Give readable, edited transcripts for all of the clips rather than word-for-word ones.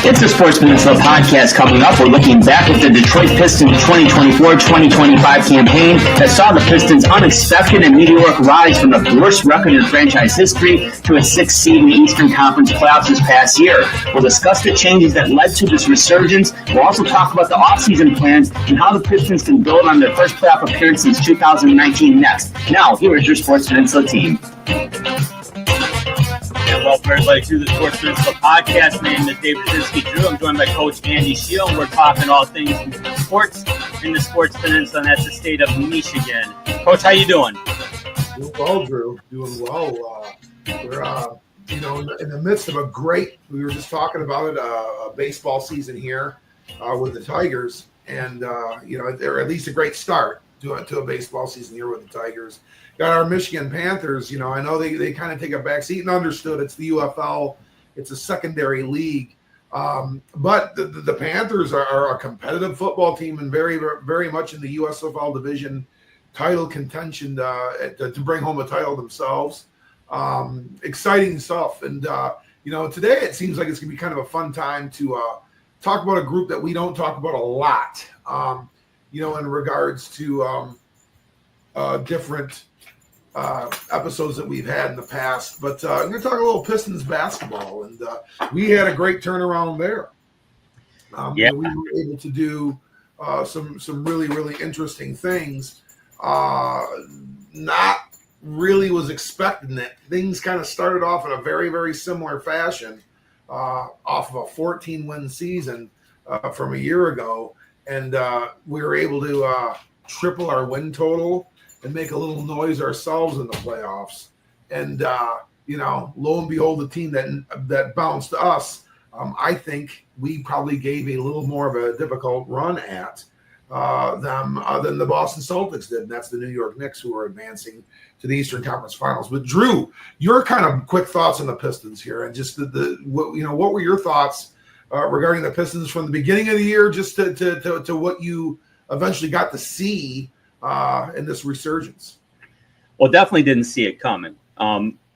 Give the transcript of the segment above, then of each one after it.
It's the Sports Peninsula podcast coming up. We're looking back at the Detroit Pistons 2024-2025 campaign that saw the Pistons' unexpected and meteoric rise from the worst record in franchise history to a sixth seed in the Eastern Conference playoffs this past year. We'll discuss the changes that led to this resurgence. We'll also talk about the offseason plans and how the Pistons can build on their first playoff appearance since 2019 next. Now, here is your Sports Peninsula team. And welcome everybody to the Sports Peninsula podcast. My name is David Drew. I'm joined by Coach Andy Shield, and we're talking all things sports in the Sports Peninsula, and that's the state of Michigan. Coach, how you doing? Doing well, Drew. Doing well. We're in the midst of we were just talking about it, a baseball season here with the Tigers, and they're at least a great start to a baseball season here with the Tigers. Got our Michigan Panthers. I know they kind of take a back seat, and understood it's the UFL. It's a secondary league. But the Panthers are a competitive football team and very, very much in the USFL division title contention to bring home a title themselves. Exciting stuff. And, today it seems like it's going to be kind of a fun time to talk about a group that we don't talk about a lot, in regards to different episodes that we've had in the past, but I'm going to talk a little Pistons basketball, and we had a great turnaround there. We were able to do some really, really interesting things. Not really was expecting it. Things kind of started off in a very, very similar fashion off of a 14-win season from a year ago, and we were able to triple our win total and make a little noise ourselves in the playoffs. And, lo and behold, the team that bounced us, I think we probably gave a little more of a difficult run at them than the Boston Celtics did. And that's the New York Knicks, who are advancing to the Eastern Conference Finals. But Drew, your kind of quick thoughts on the Pistons here, and just what were your thoughts regarding the Pistons from the beginning of the year, just to what you eventually got to see in this resurgence? Well, definitely didn't see it coming.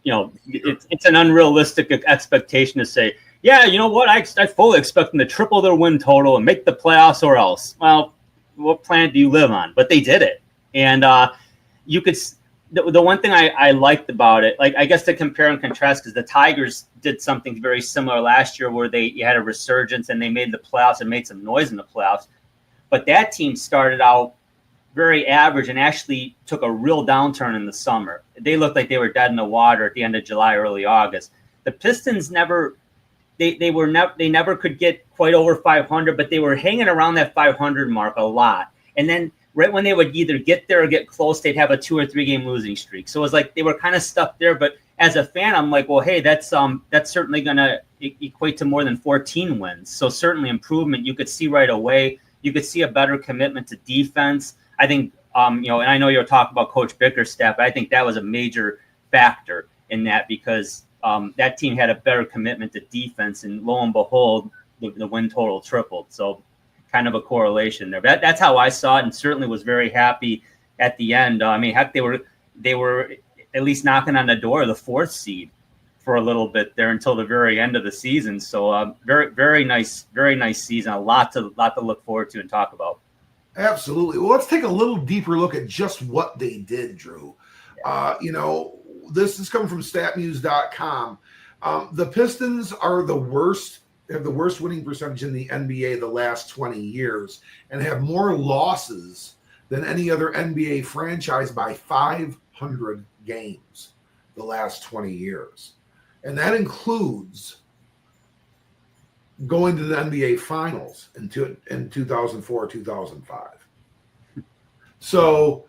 It's an unrealistic expectation to say, yeah, you know what? I fully expect them to triple their win total and make the playoffs or else. Well, what planet do you live on? But they did it. And you could the one thing I liked about it, like I guess to compare and contrast, because the Tigers did something very similar last year where you had a resurgence and they made the playoffs and made some noise in the playoffs. But that team started out very average and actually took a real downturn in the summer. They looked like they were dead in the water at the end of July, early August. The Pistons never could get quite over 500, but they were hanging around that 500 mark a lot. And then right when they would either get there or get close, they'd have a 2 or 3 game losing streak. So it was like they were kind of stuck there. But as a fan, I'm like, well, hey, that's certainly going to equate to more than 14 wins. So certainly improvement you could see right away. You could see a better commitment to defense. I think, and I know you're talking about Coach Bickerstaff, but I think that was a major factor in that, because that team had a better commitment to defense, and lo and behold, the win total tripled. So kind of a correlation there. That's how I saw it, and certainly was very happy at the end. Heck, they were at least knocking on the door of the 4th seed for a little bit there until the very end of the season. So very, very nice season. A lot to look forward to and talk about. Absolutely. Well, let's take a little deeper look at just what they did, Drew. This is coming from statmuse.com. The Pistons have the worst winning percentage in the NBA the last 20 years, and have more losses than any other NBA franchise by 500 games the last 20 years. And that includes going to the NBA Finals in 2004, 2005. So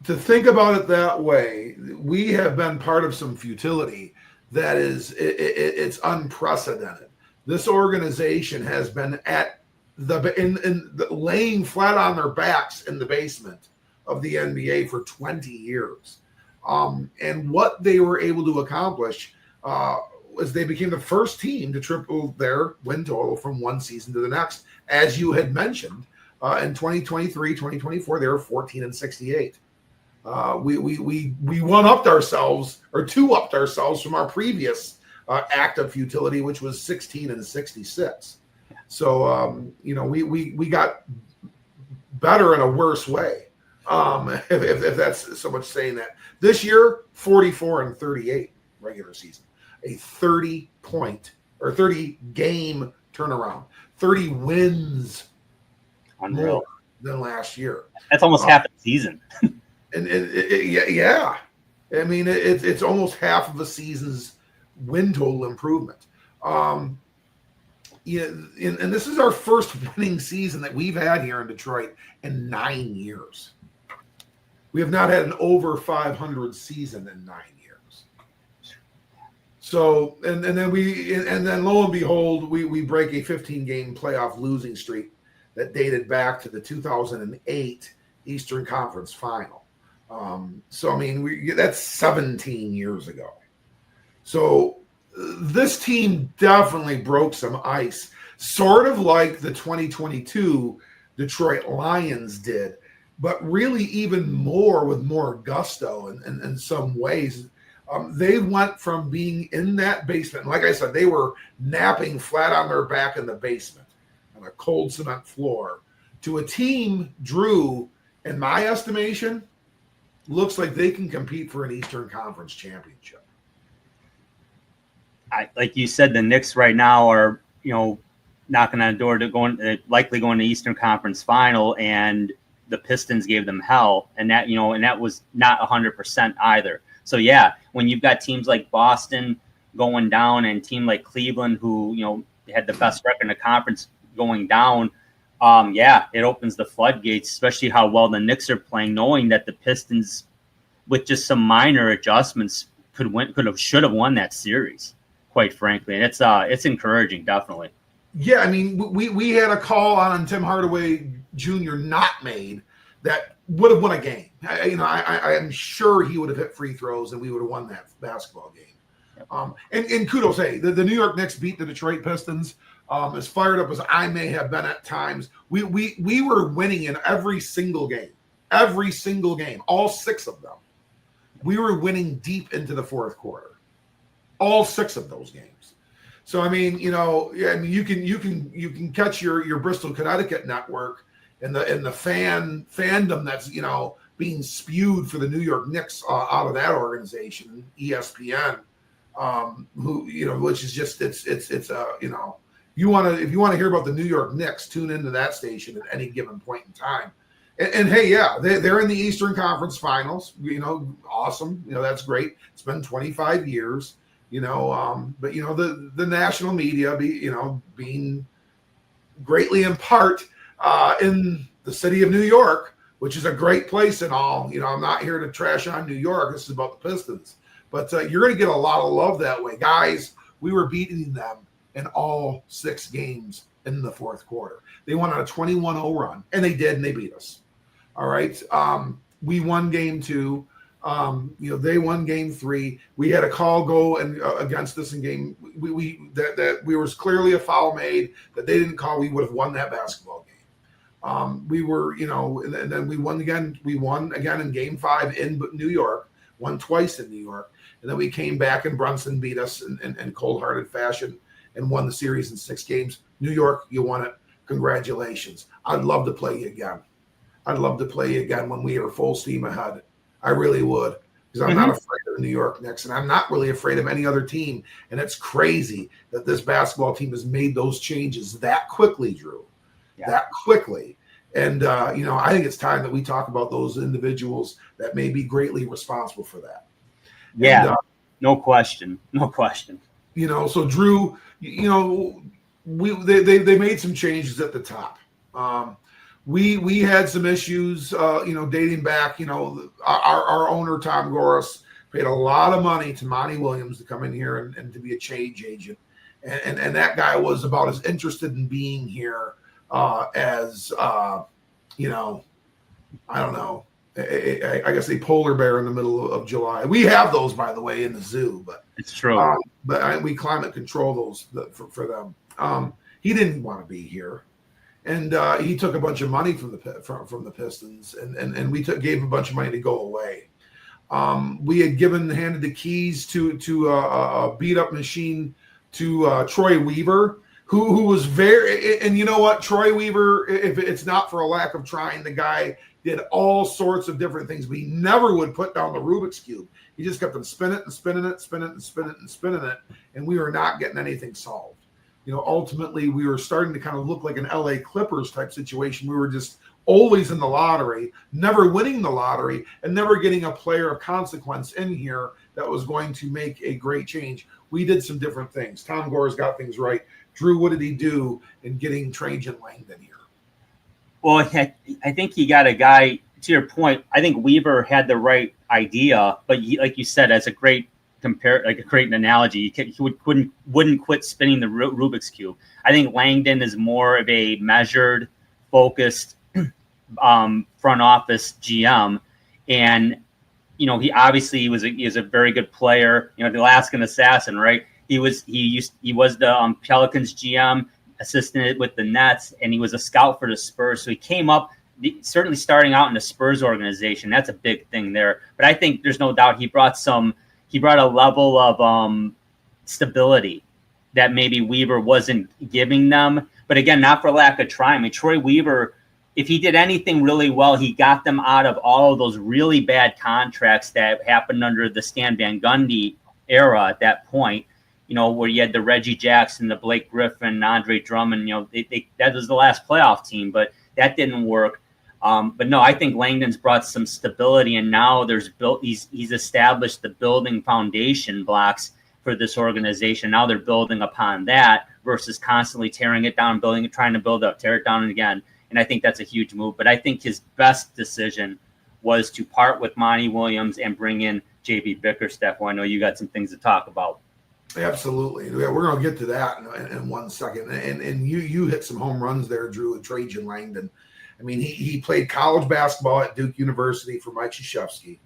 to think about it that way, we have been part of some futility that it's unprecedented. This organization has been at the laying flat on their backs in the basement of the NBA for 20 years. And what they were able to accomplish was they became the first team to triple their win total from one season to the next. As you had mentioned, in 2023, 2024, they were 14-68. We one-upped ourselves, or two-upped ourselves from our previous act of futility, which was 16-66. So we got better in a worse way. If that's so much saying that. This year, 44-38 regular season, a 30 game turnaround, 30 wins Unreal. more than last year. That's almost half a season. Yeah. I mean, it's almost half of a season's win total improvement. And this is our first winning season that we've had here in Detroit in 9 years. We have not had an over 500 season in 9 years. So, and then lo and behold, we break a 15-game playoff losing streak that dated back to the 2008 Eastern Conference Final. So I mean, that's 17 years ago. So this team definitely broke some ice, sort of like the 2022 Detroit Lions did, but really even more with more gusto in some ways. They went from being in that basement, and like I said, they were napping flat on their back in the basement on a cold cement floor, to a team, Drew, in my estimation, looks like they can compete for an Eastern Conference championship. Like you said, the Knicks right now are, knocking on the door to likely going to Eastern Conference Final, and the Pistons gave them hell, and that was not 100% either. So yeah, when you've got teams like Boston going down and a team like Cleveland, who had the best record in the conference, going down, it opens the floodgates, especially how well the Knicks are playing, knowing that the Pistons, with just some minor adjustments, should have won that series, quite frankly. And it's encouraging, definitely. Yeah, I mean, we had a call on Tim Hardaway Jr. not made that would have won a game. I am sure he would have hit free throws and we would have won that basketball game. Yep. And kudos, hey, the New York Knicks beat the Detroit Pistons. As fired up as I may have been at times, we were winning in every single game, all 6 of them. We were winning deep into the fourth quarter, all 6 of those games. So I mean, you can catch your Bristol, Connecticut network and the fandom that's being spewed for the New York Knicks out of that organization, ESPN, which is just it's you want to, if you want to hear about the New York Knicks, tune into that station at any given point in time. And hey, yeah, they're in the Eastern Conference Finals. Awesome. That's great. It's been 25 years. But the national media being greatly in part in the city of New York, which is a great place and all. I'm not here to trash on New York. This is about the Pistons. But you're going to get a lot of love that way. Guys, we were beating them in all 6 games in the fourth quarter. They went on a 21-0 run, and they did, and they beat us. All right. We won game 2. They won game 3. We had a call go and against us in game. That was clearly a foul made that they didn't call. We would have won that basketball game. We were, and then we won again. We won again in game 5 in New York. Won twice in New York, and then we came back and Brunson beat us in cold-hearted fashion and won the series in 6 games. New York, you won it. Congratulations. I'd love to play you again. I'd love to play you again when we are full steam ahead. I really would, because I'm not afraid of the New York Knicks, and I'm not really afraid of any other team. And it's crazy that this basketball team has made those changes that quickly, Drew, that quickly. And, I think it's time that we talk about those individuals that may be greatly responsible for that. Yeah, and, no question. So Drew, they made some changes at the top. We had some issues, dating back. Our owner Tom Goris paid a lot of money to Monty Williams to come in here and to be a change agent, and that guy was about as interested in being here as I don't know. I guess a polar bear in the middle of July. We have those, by the way, in the zoo, but it's true. But we climate control those for them. He didn't want to be here. And he took a bunch of money from the Pistons, and we gave a bunch of money to go away. We had handed the keys to a beat up machine to Troy Weaver who was very, and you know what, Troy Weaver, if it's not for a lack of trying, the guy did all sorts of different things, but he never would put down the Rubik's Cube. He just kept on spinning it and spinning it, spinning it and spinning it and spinning it, and we were not getting anything solved. You know, ultimately, we were starting to kind of look like an LA Clippers type situation. We were just always in the lottery, never winning the lottery, and never getting a player of consequence in here that was going to make a great change. We did some different things. Tom Gore's got things right. Drew, what did he do in getting Trajan Langdon here? Well, I think he got a guy, to your point, I think Weaver had the right idea, but like you said, as a great great analogy, he wouldn't quit spinning the Rubik's Cube. I think Langdon is more of a measured, focused front office GM, and you know, he is a very good player. You know, the Alaskan assassin, right? He was the Pelicans GM, assistant with the Nets, and he was a scout for the Spurs. So he came up, certainly starting out in the Spurs organization. That's a big thing there. But I think there's no doubt he brought a level of stability that maybe Weaver wasn't giving them. But again, not for lack of trying. I mean, Troy Weaver, if he did anything really well, he got them out of all of those really bad contracts that happened under the Stan Van Gundy era at that point. You know, where you had the Reggie Jackson, the Blake Griffin, Andre Drummond. You know, that was the last playoff team, but that didn't work. But no, I think Langdon's brought some stability, and now he's established the building foundation blocks for this organization. Now they're building upon that versus constantly tearing it down, trying to build up, tear it down again. And I think that's a huge move. But I think his best decision was to part with Monty Williams and bring in J.B. Bickerstaff, who I know you got some things to talk about. Absolutely. Yeah, we're going to get to that in 1 second. And you hit some home runs there, Drew, with Trajan Langdon. I mean, he played college basketball at Duke University for Mike Krzyzewski.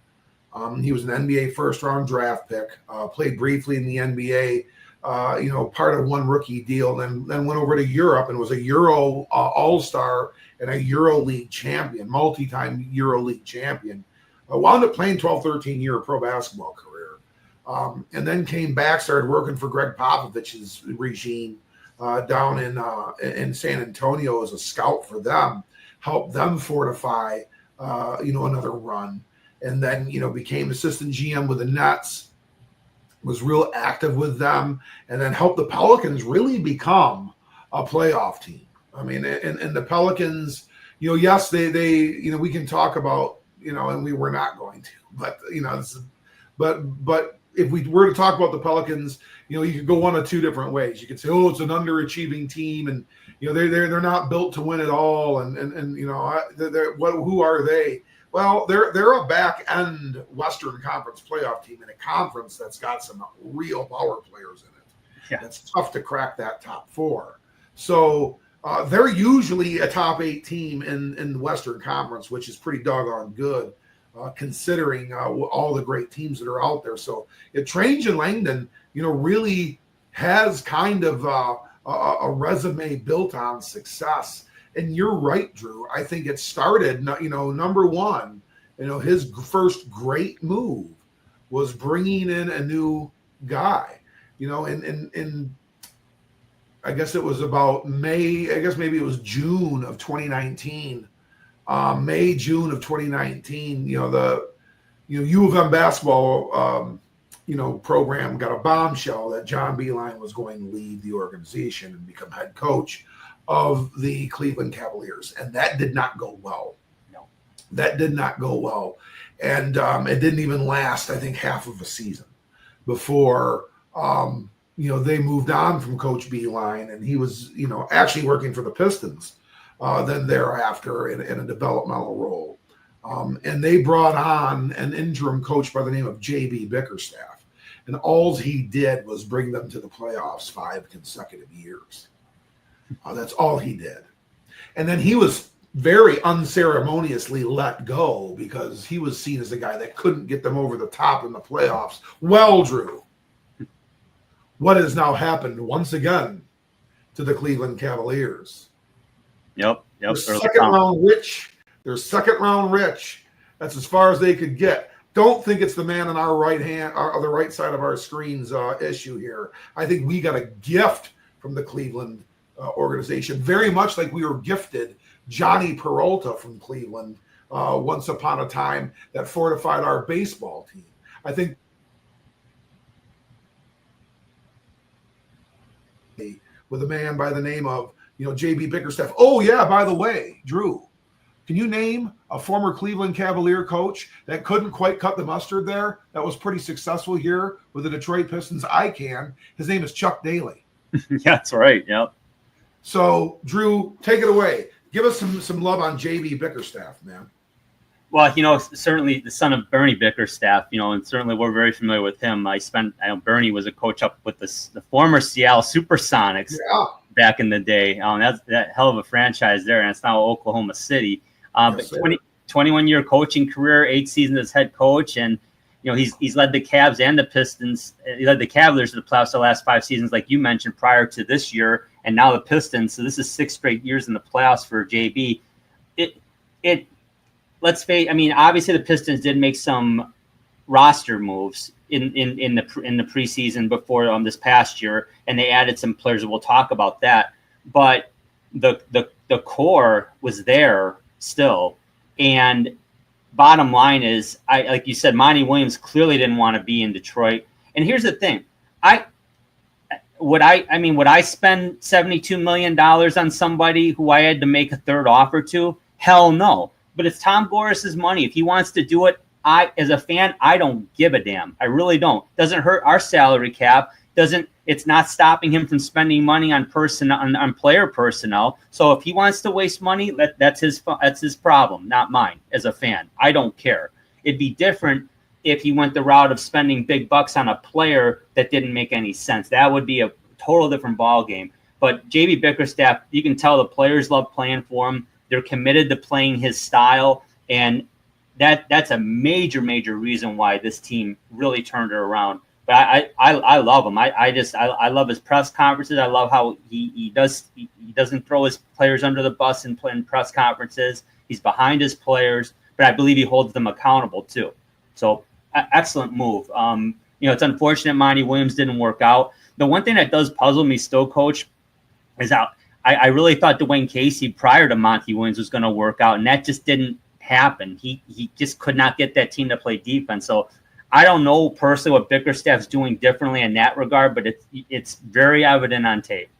He was an NBA first-round draft pick, played briefly in the NBA, part of one rookie deal, then went over to Europe and was a Euro All-Star and a Euro League champion, multi-time Euro League champion. Wound up playing 12, 13-year pro basketball career. And then came back, started working for Greg Popovich's regime down in San Antonio as a scout for them, helped them fortify, another run. And then, became assistant GM with the Nets, was real active with them, and then helped the Pelicans really become a playoff team. I mean, and the Pelicans, yes, they we can talk about, and we were not going to, but if we were to talk about the Pelicans, you could go one of two different ways. You could say, oh, it's an underachieving team, and they're not built to win at all, and who are they? Well, they're a back end Western Conference playoff team in a conference that's got some real power players in it. Yeah. It's tough to crack that top four. So they're usually a top 8 team in the Western Conference, which is pretty doggone good. Considering all the great teams that are out there. So Trajan Langdon, really has kind of a resume built on success. And you're right, Drew. I think it started, number one, his first great move was bringing in a new guy, and I guess it was about May, I guess maybe it was June of 2019. June of 2019, the U of M basketball, program got a bombshell that John Beilein was going to lead the organization and become head coach of the Cleveland Cavaliers. And that did not go well. No, that did not go well. And it didn't even last, I think, half of a season before, they moved on from Coach Beilein, and he was, actually working for the Pistons. Then thereafter in a developmental role. And they brought on an interim coach by the name of J.B. Bickerstaff. And all he did was bring them to the playoffs 5 consecutive years. That's all he did. And then he was very unceremoniously let go because he was seen as a guy that couldn't get them over the top in the playoffs. Well, Drew, what has now happened once again to the Cleveland Cavaliers? Yep. They're second round rich. That's as far as they could get. Don't think it's the man on our right hand or the right side of our screen's issue here. I think we got a gift from the Cleveland organization, very much like we were gifted Johnny Peralta from Cleveland once upon a time that fortified our baseball team. I think with a man by the name of, J.B. Bickerstaff. Oh, yeah, by the way, Drew, can you name a former Cleveland Cavalier coach that couldn't quite cut the mustard there, that was pretty successful here with the Detroit Pistons? I can. His name is Chuck Daly. Yeah, that's right. Yep. So, Drew, take it away. Give us some love on J.B. Bickerstaff, man. Well, certainly the son of Bernie Bickerstaff, and certainly we're very familiar with him. Bernie was a coach up with the former Seattle Supersonics back in the day. That's that hell of a franchise there, and it's now Oklahoma City. But 21-year coaching career, 8 seasons as head coach, and he's led the Cavs and the Pistons. He led the Cavaliers to the playoffs the last 5 seasons, like you mentioned, prior to this year, and now the Pistons. So this is 6 straight years in the playoffs for JB. Let's face. I mean, obviously the Pistons did make some roster moves in the preseason before this past year, and they added some players. We'll talk about that, but the core was there still. And bottom line is, like you said, Monty Williams clearly didn't want to be in Detroit. And here's the thing: would I spend $72 million on somebody who I had to make a third offer to? Hell no. But it's Tom Boris's money. If he wants to do it, as a fan, I don't give a damn. I really don't. Doesn't hurt our salary cap. It's not stopping him from spending money on player personnel. So if he wants to waste money, that's his problem, not mine as a fan. I don't care. It'd be different if he went the route of spending big bucks on a player that didn't make any sense. That would be a total different ball game. But J.B. Bickerstaff, you can tell the players love playing for him. They're committed to playing his style, and that's a major reason why this team really turned it around. But I love him. I love his press conferences. I love how he doesn't throw his players under the bus in press conferences. He's behind his players, but I believe he holds them accountable too. So excellent move. It's unfortunate Monty Williams didn't work out. The one thing that does puzzle me still, Coach, is how I really thought Dwayne Casey prior to Monty Williams was going to work out, and that just didn't happen. He just could not get that team to play defense. So I don't know personally what Bickerstaff's doing differently in that regard, but it's very evident on tape.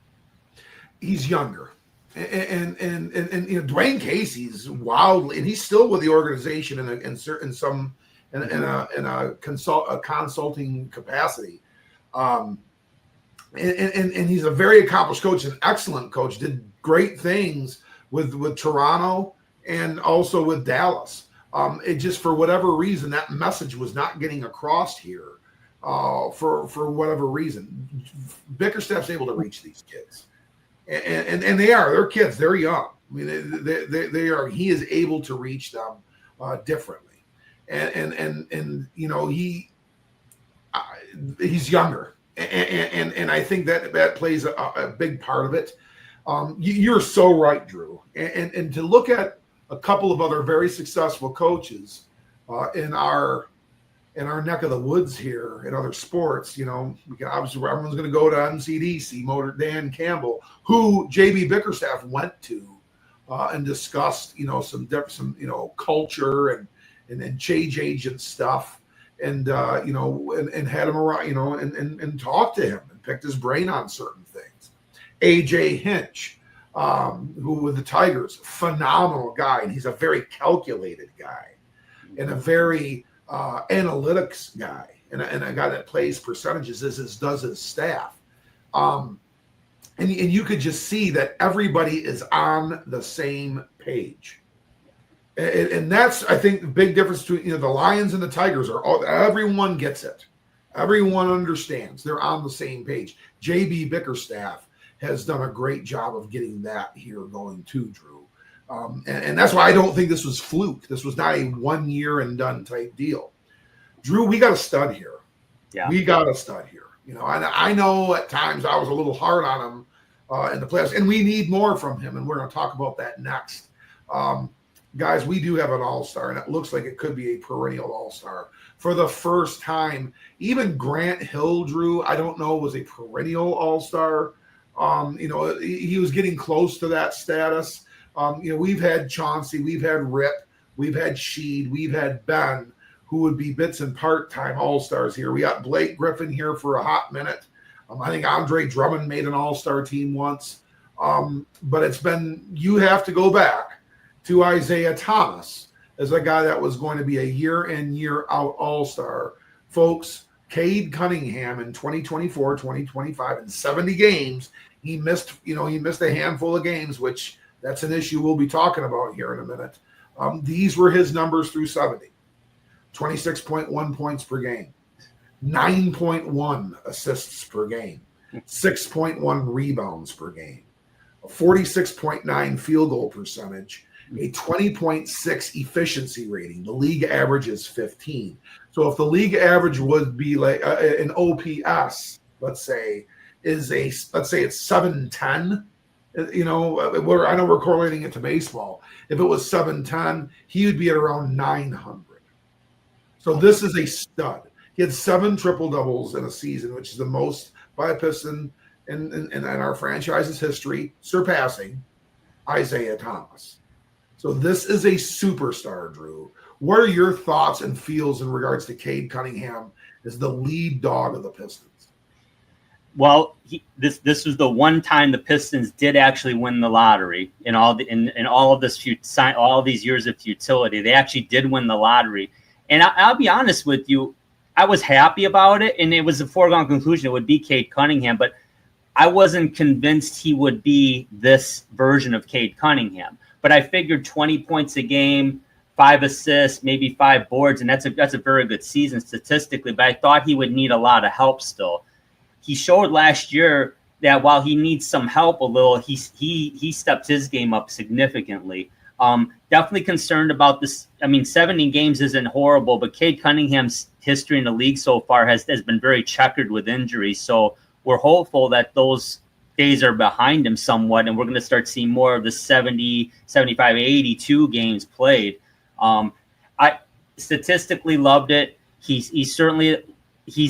He's younger, and Dwayne Casey's wildly, and he's still with the organization in a consulting capacity. And he's a very accomplished coach, an excellent coach, did great things with Toronto and also with Dallas. It just, for whatever reason, that message was not getting across here for whatever reason. Bickerstaff's able to reach these kids. And they're kids, they're young. I mean, they are, he is able to reach them differently. And he's younger. And I think that plays a big part of it. You're so right, Drew. And to look at a couple of other very successful coaches in our neck of the woods here in other sports, obviously everyone's going to go to MCDC, Motor Dan Campbell, who J.B. Bickerstaff went to and discussed, some culture and change agent stuff. And and had him around, and talked to him and picked his brain on certain things. AJ Hinch, who with the Tigers, phenomenal guy, and he's a very calculated guy, and a very analytics guy, and a guy that plays percentages as does his staff. And you could just see that everybody is on the same page. And that's, I think, the big difference between the Lions and the Tigers everyone gets it. Everyone understands. They're on the same page. J.B. Bickerstaff has done a great job of getting that here going too, Drew. And that's why I don't think this was fluke. This was not a 1 year and done type deal. Drew, we got a stud here. Yeah. We got a stud here. I know at times I was a little hard on him in the playoffs, and we need more from him, and we're going to talk about that next. Guys, we do have an all-star, and it looks like it could be a perennial all-star. For the first time, even Grant Hill, Drew, I don't know, was a perennial all-star. He was getting close to that status. We've had Chauncey, we've had Rip, we've had Sheed, we've had Ben, who would be bits and part-time all-stars here. We got Blake Griffin here for a hot minute. I think Andre Drummond made an all-star team once. But you have to go back to Isaiah Thomas as a guy that was going to be a year in, year out all-star. Folks, Cade Cunningham in 2024, 2025, in 70 games, he missed a handful of games, which that's an issue we'll be talking about here in a minute. These were his numbers through 70. 26.1 points per game, 9.1 assists per game, 6.1 rebounds per game, a 46.9 field goal percentage, a 20.6 efficiency rating. The league average is 15. So if the league average would be like an OPS, let's say it's 710. I know we're correlating it to baseball. If it was 710, he would be at around 900. So this is a stud. He had 7 triple-doubles in a season, which is the most by a Piston in our franchise's history, surpassing Isaiah Thomas. So this is a superstar, Drew. What are your thoughts and feels in regards to Cade Cunningham as the lead dog of the Pistons? Well, this was the one time the Pistons did actually win the lottery in all of these years of futility. They actually did win the lottery. And I'll be honest with you, I was happy about it, and it was a foregone conclusion it would be Cade Cunningham, but I wasn't convinced he would be this version of Cade Cunningham. But I figured 20 points a game, 5 assists, maybe 5 boards, and that's a very good season statistically, but I thought he would need a lot of help still. He showed last year that while he needs some help a little, he stepped his game up significantly. Definitely concerned about this. 70 games isn't horrible, but Cade Cunningham's history in the league so far has been very checkered with injuries. So we're hopeful that those days are behind him somewhat, and we're going to start seeing more of the 70, 75, 82 games played. I statistically loved it. He's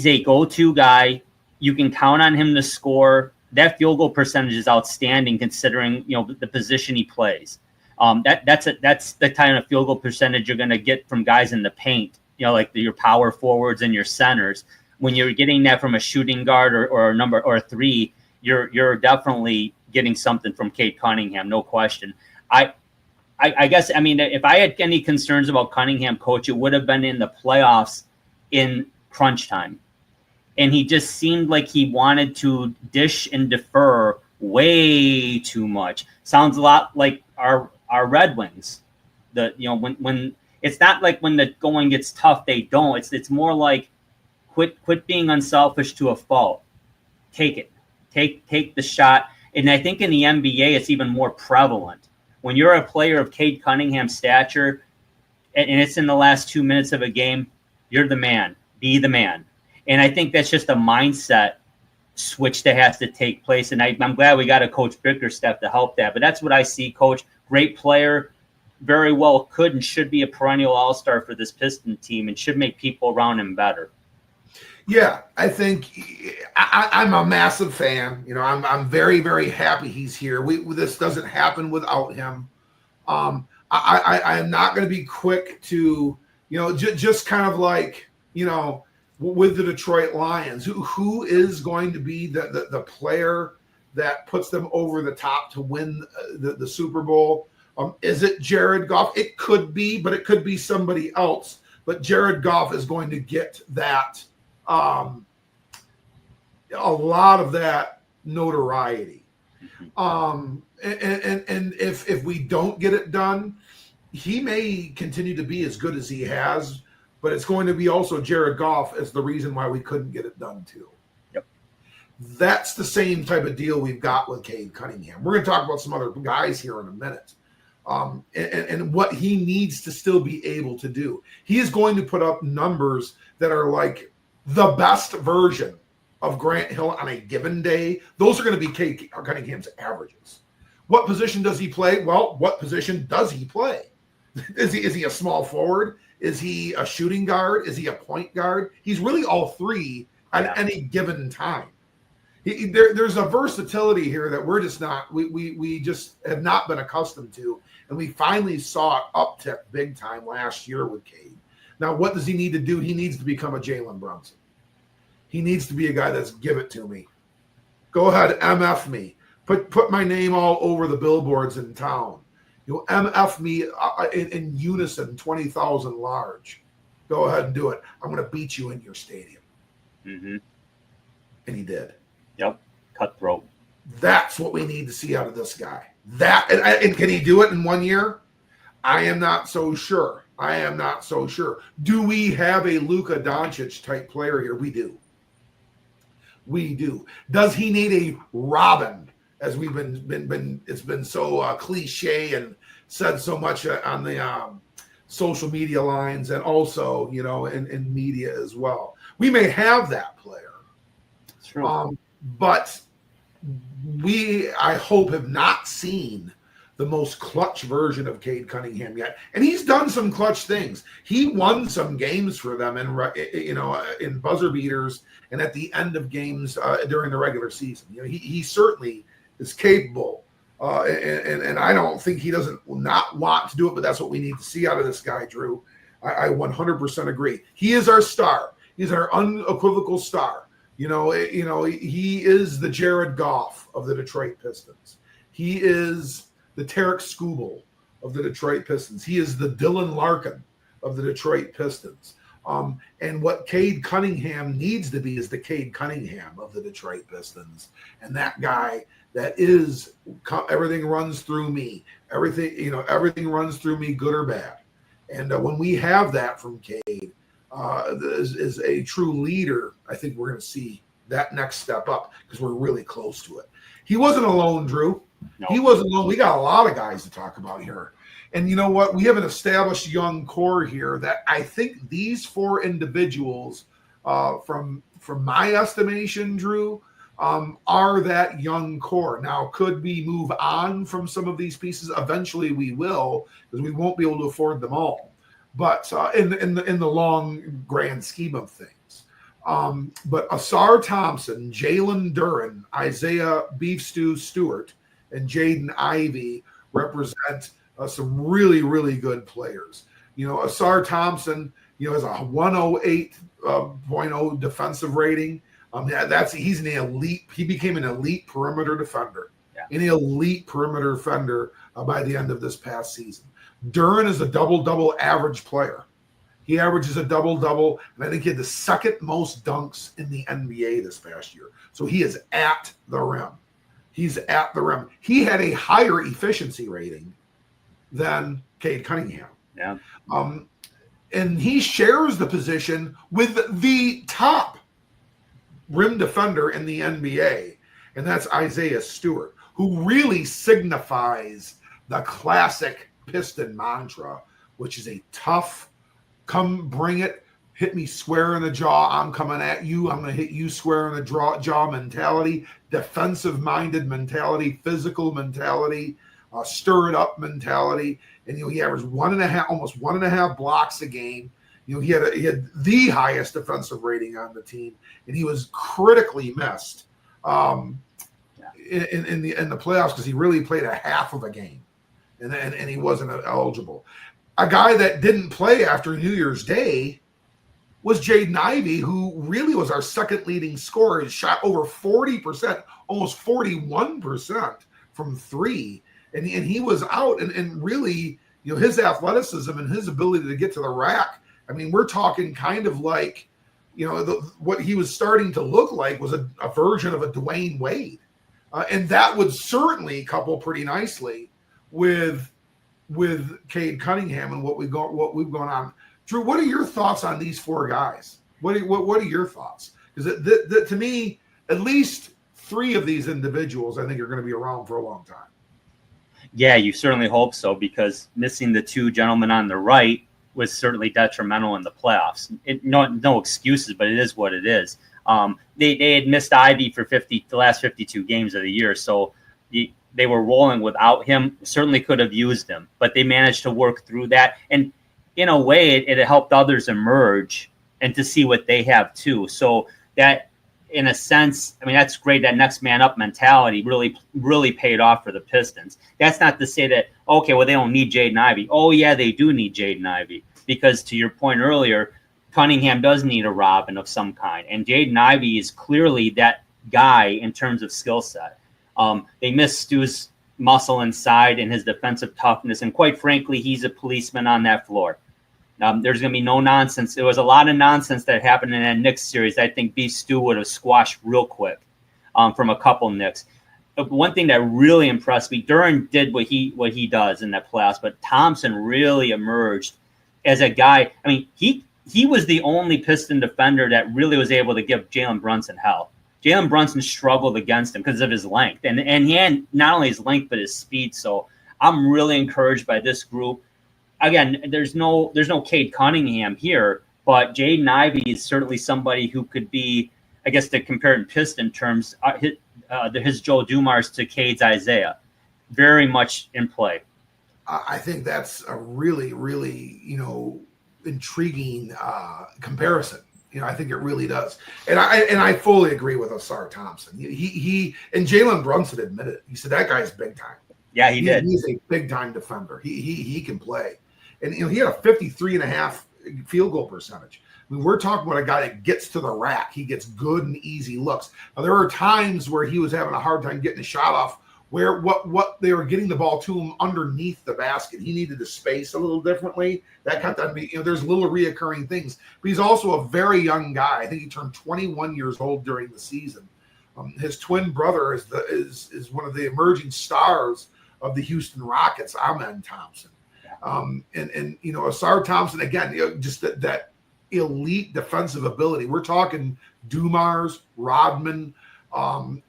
a go-to guy. You can count on him to score. That field goal percentage is outstanding considering the position he plays. That's the kind of field goal percentage you're going to get from guys in the paint, like your power forwards and your centers. When you're getting that from a shooting guard or a 3, you're definitely getting something from Cade Cunningham, no question. I guess if I had any concerns about Cunningham, coach, it would have been in the playoffs in crunch time. And he just seemed like he wanted to dish and defer way too much. Sounds a lot like our Red Wings. When it's not like when the going gets tough, they don't. It's more like quit being unselfish to a fault. Take it. Take the shot. And I think in the NBA, it's even more prevalent. When you're a player of Cade Cunningham's stature, and it's in the last 2 minutes of a game, you're the man. Be the man. And I think that's just a mindset switch that has to take place. And I'm glad we got a Coach Bickerstaff to help that. But that's what I see, Coach. Great player, very well could and should be a perennial all-star for this Piston team and should make people around him better. Yeah, I think I'm a massive fan. I'm very, very happy he's here. This doesn't happen without him. I am not going to be quick to, just kind of like, with the Detroit Lions, who is going to be the player that puts them over the top to win the Super Bowl? Is it Jared Goff? It could be, but it could be somebody else. But Jared Goff is going to get that, a lot of that notoriety. And if we don't get it done, he may continue to be as good as he has, but it's going to be also Jared Goff as the reason why we couldn't get it done too. Yep. That's the same type of deal we've got with Cade Cunningham. We're going to talk about some other guys here in a minute. And what he needs to still be able to do. He is going to put up numbers that are like the best version of Grant Hill on a given day. Those are going to be Cade Cunningham's averages. What position does he play? Well, what position does he play? Is he a small forward? Is he a shooting guard? Is he a point guard? He's really all three at any given time. There's a versatility here that we're just not. We just have not been accustomed to, and we finally saw it uptick big time last year with Cade. Now, what does he need to do? He needs to become a Jalen Brunson. He needs to be a guy that's give it to me. Go ahead, MF me. Put my name all over the billboards in town. MF me in unison, 20,000 large. Go ahead and do it. I'm going to beat you in your stadium. Mm-hmm. And he did. Yep. Cutthroat. That's what we need to see out of this guy. And can he do it in 1 year? I am not so sure. Do we have a Luka Doncic type player here? We do. Does he need a Robin? As we've been it's been so cliche and said so much on the social media lines, and also in media as well. We may have that player. True. But I hope, have not seen the most clutch version of Cade Cunningham yet. And he's done some clutch things. He won some games for them in buzzer beaters and at the end of games during the regular season. He certainly is capable. And I don't think he doesn't not want to do it, but that's what we need to see out of this guy, Drew. I 100% agree. He is our star. He's our unequivocal star. He is the Jared Goff of the Detroit Pistons. He is the Tarek Skubal of the Detroit Pistons. He is the Dylan Larkin of the Detroit Pistons. And what Cade Cunningham needs to be is the Cade Cunningham of the Detroit Pistons. And that guy that is, everything runs through me. Everything runs through me, good or bad. And when we have that from Cade, is a true leader, I think we're going to see that next step up because we're really close to it. He wasn't alone, Drew. No. He wasn't alone. We got a lot of guys to talk about here. And you know what? We have an established young core here that I think these four individuals, from my estimation, Drew, are that young core. Now, could we move on from some of these pieces? Eventually we will, because we won't be able to afford them all. But in the long grand scheme of things. But Asar Thompson, Jalen Duren, Isaiah Beef Stew Stewart, and Jaden Ivey represent some really, really good players. Asar Thompson, has a 108.0 defensive rating. He's an elite. He became an elite perimeter defender. Yeah. An elite perimeter defender by the end of this past season. Duren is a double-double average player. He averages a double-double, and I think he had the second most dunks in the NBA this past year. So he is at the rim. He's at the rim. He had a higher efficiency rating than Cade Cunningham. Yeah. And he shares the position with the top rim defender in the NBA, and that's Isaiah Stewart, who really signifies the classic Piston mantra, which is a tough, come bring it, hit me square in the jaw, I'm coming at you, I'm going to hit you square in the jaw mentality, defensive-minded mentality, physical mentality, stir it up mentality. And he averaged almost 1.5 blocks a game. He had the highest defensive rating on the team, and he was critically missed in the playoffs because he really played a half of a game, and he wasn't eligible. A guy that didn't play after New Year's Day was Jaden Ivey, who really was our second leading scorer. He shot over 40%, almost 41% from three, and he was out. And really, his athleticism and his ability to get to the rack. I mean, we're talking kind of like, what he was starting to look like was a version of a Dwayne Wade. And that would certainly couple pretty nicely with Cade Cunningham and what we've gone on. Drew, what are your thoughts on these four guys? What are your thoughts? Because to me, at least three of these individuals, I think, are going to be around for a long time. Yeah, you certainly hope so, because missing the two gentlemen on the right was certainly detrimental in the playoffs. No excuses, but it is what it is. They had missed Ivy for the last 52 games of the year, so they were rolling without him. Certainly could have used him, but they managed to work through that. And in a way, it helped others emerge and to see what they have too. So that in a sense, I mean, that's great. That next man up mentality really paid off for the Pistons. That's not to say that, okay, well, they don't need Jaden Ivey. Oh, yeah, they do need Jaden Ivey, because to your point earlier, Cunningham does need a Robin of some kind. And Jaden Ivey is clearly that guy in terms of skill set. They miss Stu's muscle inside and his defensive toughness. And quite frankly, he's a policeman on that floor. There's going to be no nonsense. There was a lot of nonsense that happened in that Knicks series. I think B. Stu would have squashed real quick from a couple Knicks. One thing that really impressed me, Duran did what he does in that playoffs, but Thompson really emerged as a guy. I mean, he was the only Piston defender that really was able to give Jalen Brunson hell. Jalen Brunson struggled against him because of his length, and he had not only his length but his speed. So I'm really encouraged by this group. Again, there's no Cade Cunningham here, but Jaden Ivey is certainly somebody who could be, I guess, to compare in Piston terms, his Joe Dumars to Cade's Isaiah, very much in play. I think that's a really, really, intriguing comparison. I think it really does, and I fully agree with Asar Thompson. He and Jalen Brunson admitted it. He said that guy's big time. Yeah, he did. He's a big time defender. He can play, and he had a 53.5 field goal percentage. I mean, we're talking about a guy that gets to the rack. He gets good and easy looks. Now, there are times where he was having a hard time getting a shot off, where what they were getting the ball to him underneath the basket. He needed to space a little differently. That kind of, there's little reoccurring things. But he's also a very young guy. I think he turned 21 years old during the season. His twin brother is one of the emerging stars of the Houston Rockets, Amen Thompson. And Asar Thompson, again, just that elite defensive ability. We're talking Dumars, Rodman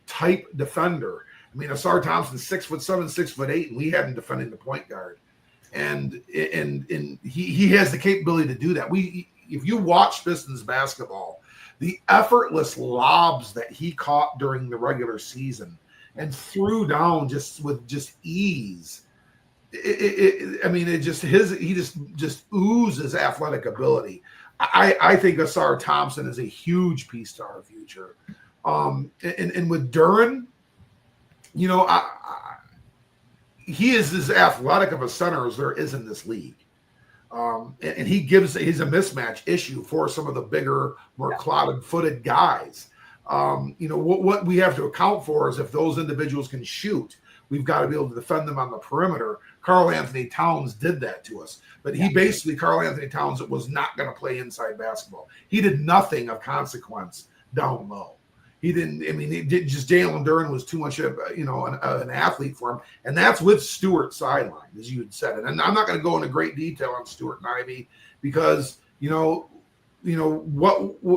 type defender. I mean, Asar Thompson's 6'7", 6'8", and we had him defending the point guard, and he has the capability to do that. If you watch Pistons basketball, the effortless lobs that he caught during the regular season and threw down with ease. He just oozes athletic ability. I think Asar Thompson is a huge piece to our future. And with Duran, he is as athletic of a center as there is in this league. And he's a mismatch issue for some of the bigger, more clouded-footed guys. What we have to account for is if those individuals can shoot, we've got to be able to defend them on the perimeter. Karl Anthony Towns did that to us. But Karl Anthony Towns was not going to play inside basketball. He did nothing of consequence down low. He didn't. Jalen Duran was too much of an athlete for him, and that's with Stewart sideline, as you had said. And I'm not going to go into great detail on Stewart and Ivey because what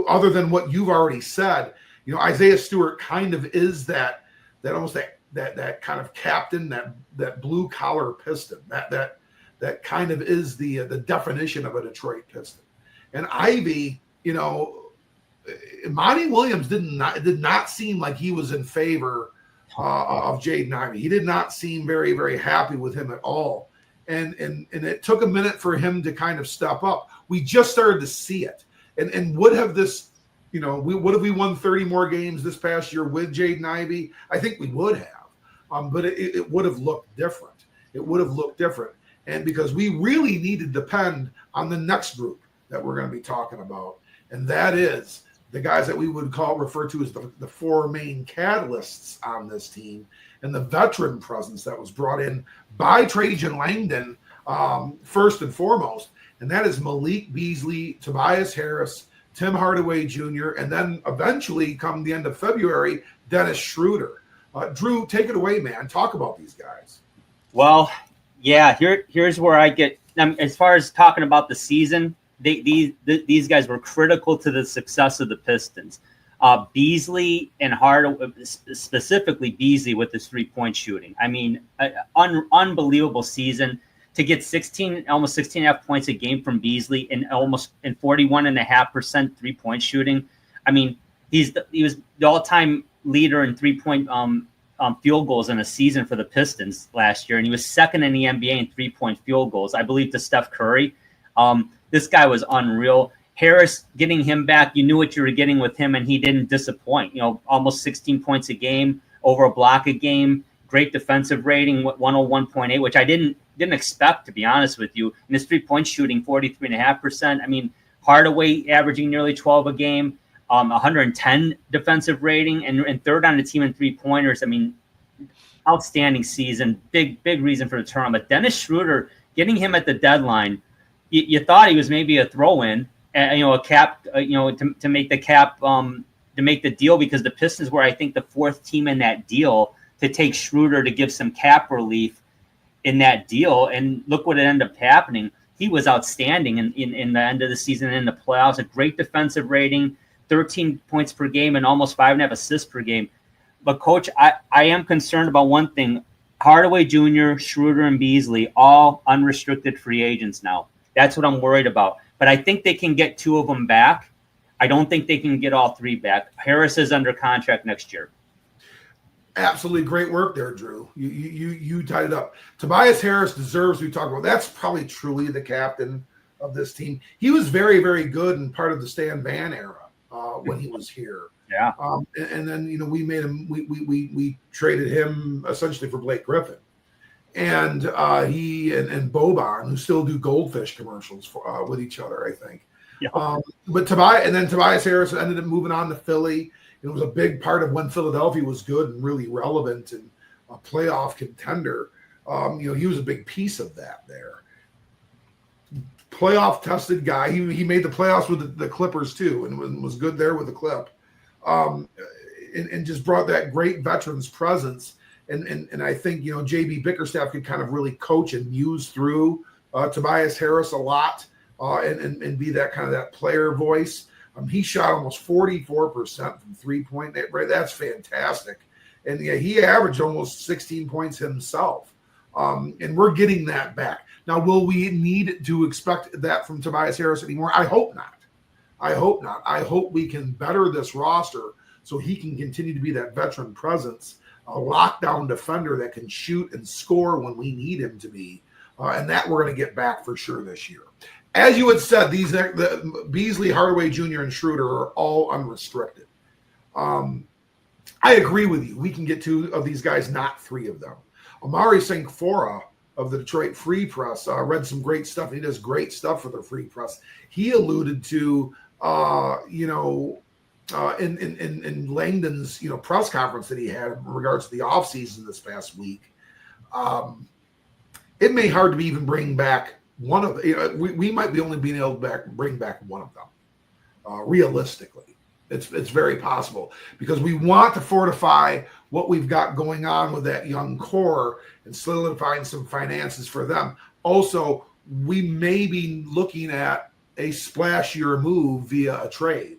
other than what you've already said, Isaiah Stewart kind of is that almost that kind of captain, that blue collar Piston, that kind of is the definition of a Detroit Piston. And Ivey, Monty Williams did not seem like he was in favor of Jaden Ivey. He did not seem very, very happy with him at all. And it took a minute for him to kind of step up. We just started to see it. And would have this, would have we won 30 more games this past year with Jaden Ivey? I think we would have. But it would have looked different. It would have looked different. And because we really need to depend on the next group that we're going to be talking about. And that is the guys that we would refer to as the four main catalysts on this team, and the veteran presence that was brought in by Trajan Langdon first and foremost, and that is Malik Beasley, Tobias Harris, Tim Hardaway Jr., and then eventually, come the end of February, Dennis Schroeder. Drew, take it away, man. Talk about these guys. Well, yeah, here's where I get as far as talking about the season. These guys were critical to the success of the Pistons. Beasley and Hardaway, specifically Beasley with his 3-point shooting. I mean, unbelievable season to get almost 16.5 points a game from Beasley and 41.5% 3-point shooting. I mean, he was the all-time leader in 3-point field goals in a season for the Pistons last year, and he was second in the NBA in 3-point field goals, I believe, to Steph Curry. This guy was unreal. Harris, getting him back, you knew what you were getting with him, and he didn't disappoint. Almost 16 points a game, over a block a game, great defensive rating, 101.8, which I didn't expect, to be honest with you. And his 3-point shooting, 43.5%. I mean, Hardaway averaging nearly 12 a game, 110 defensive rating, and third on the team in 3-pointers. I mean, outstanding season, big reason for the tournament. Dennis Schroeder, getting him at the deadline, you thought he was maybe a throw-in, a cap, to make the cap, to make the deal, because the Pistons were, I think, the fourth team in that deal to take Schroeder to give some cap relief in that deal. And look what ended up happening. He was outstanding in the end of the season and in the playoffs. A great defensive rating, 13 points per game, and almost 5.5 assists per game. But, Coach, I am concerned about one thing. Hardaway Jr., Schroeder, and Beasley, all unrestricted free agents now. That's what I'm worried about. But I think they can get 2 of them back. I don't think they can get all 3 back. Harris is under contract next year. Absolutely great work there, Drew. You tied it up. Tobias Harris deserves to be talked about. That's probably truly the captain of this team. He was very, very good and part of the Stan Van era when he was here. Yeah. And then we made him. We traded him essentially for Blake Griffin, and he and Boban, who still do goldfish commercials with each other, I think. Yeah. But Tobias Harris ended up moving on to Philly. It was a big part of when Philadelphia was good and really relevant and a playoff contender. He was a big piece of that there. Playoff tested guy. He made the playoffs with the Clippers too, and was good there with the Clip. And just brought that great veterans presence. And I think, JB Bickerstaff could kind of really coach and muse through Tobias Harris a lot and be that kind of that player voice. He shot almost 44% from 3-point. Right, that's fantastic. And he averaged almost 16 points himself. And we're getting that back. Now, will we need to expect that from Tobias Harris anymore? I hope not. I hope we can better this roster so he can continue to be that veteran presence, a lockdown defender that can shoot and score when we need him to be. And that we're going to get back for sure this year. As you had said, the Beasley, Hardaway Jr., and Schroeder are all unrestricted. I agree with you. We can get 2 of these guys, not 3 of them. Amari Sankfora of the Detroit Free Press read some great stuff. He does great stuff for the Free Press. He alluded to, in Langdon's, press conference that he had in regards to the offseason this past week. It may hard to be even bring back one of we might be only being able to bring back one of them. Realistically, it's very possible, because we want to fortify what we've got going on with that young core and solidifying some finances for them. Also, we may be looking at a splashier move via a trade,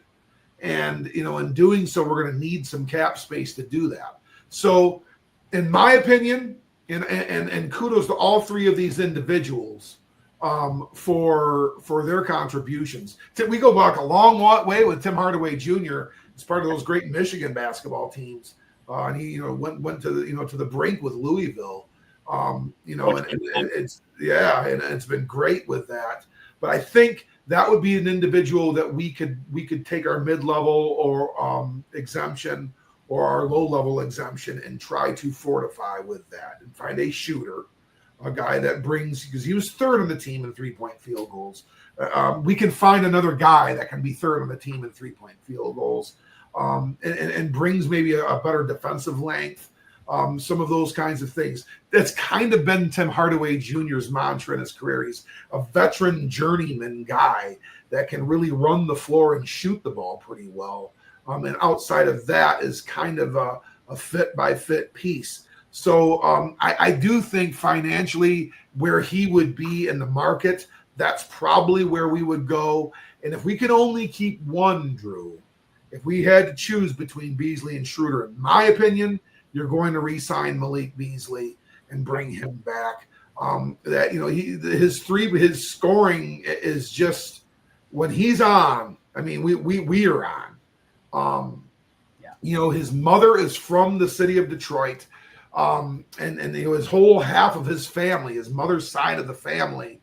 and in doing so, we're going to need some cap space to do that. So, in my opinion, and kudos to all 3 of these individuals. For their contributions. We go back a long way with Tim Hardaway Jr. as part of those great Michigan basketball teams, and he went to the brink with Louisville. And it's been great with that. But I think that would be an individual that we could take our mid-level or exemption or our low-level exemption and try to fortify with that and find a shooter. A guy that brings, because he was 3rd on the team in 3-point field goals. We can find another guy that can be 3rd on the team in 3-point field goals, and brings maybe a better defensive length, some of those kinds of things. That's kind of been Tim Hardaway Jr.'s mantra in his career. He's a veteran journeyman guy that can really run the floor and shoot the ball pretty well. And outside of that is kind of a fit-by-fit piece. So I do think financially where he would be in the market, that's probably where we would go. And if we could only keep one, Drew, if we had to choose between Beasley and Schroeder, in my opinion, you're going to re-sign Malik Beasley and bring him back. His scoring is just, when he's on, I mean, we are on. His mother is from the city of Detroit. And his whole half of his family, his mother's side of the family,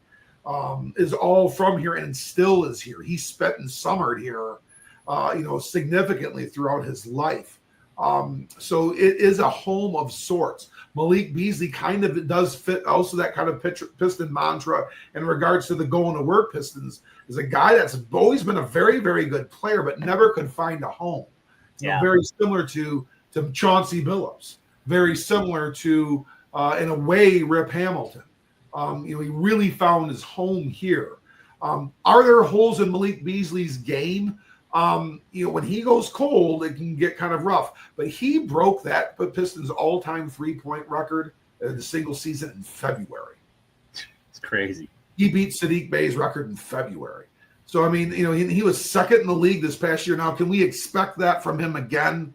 is all from here and still is here. He spent and summered here, significantly throughout his life. So it is a home of sorts. Malik Beasley kind of does fit also that kind of Piston mantra in regards to the going to work Pistons, is a guy that's always been a very, very good player, but never could find a home. Very similar to Chauncey Billups, very similar to, in a way, Rip Hamilton. He really found his home here. Are there holes in Malik Beasley's game? When he goes cold, it can get kind of rough. But he broke that Pistons all-time three-point record in the single season in February. It's crazy. He beat Sadiq Bey's record in February. So, he was second in the league this past year. Now, can we expect that from him again?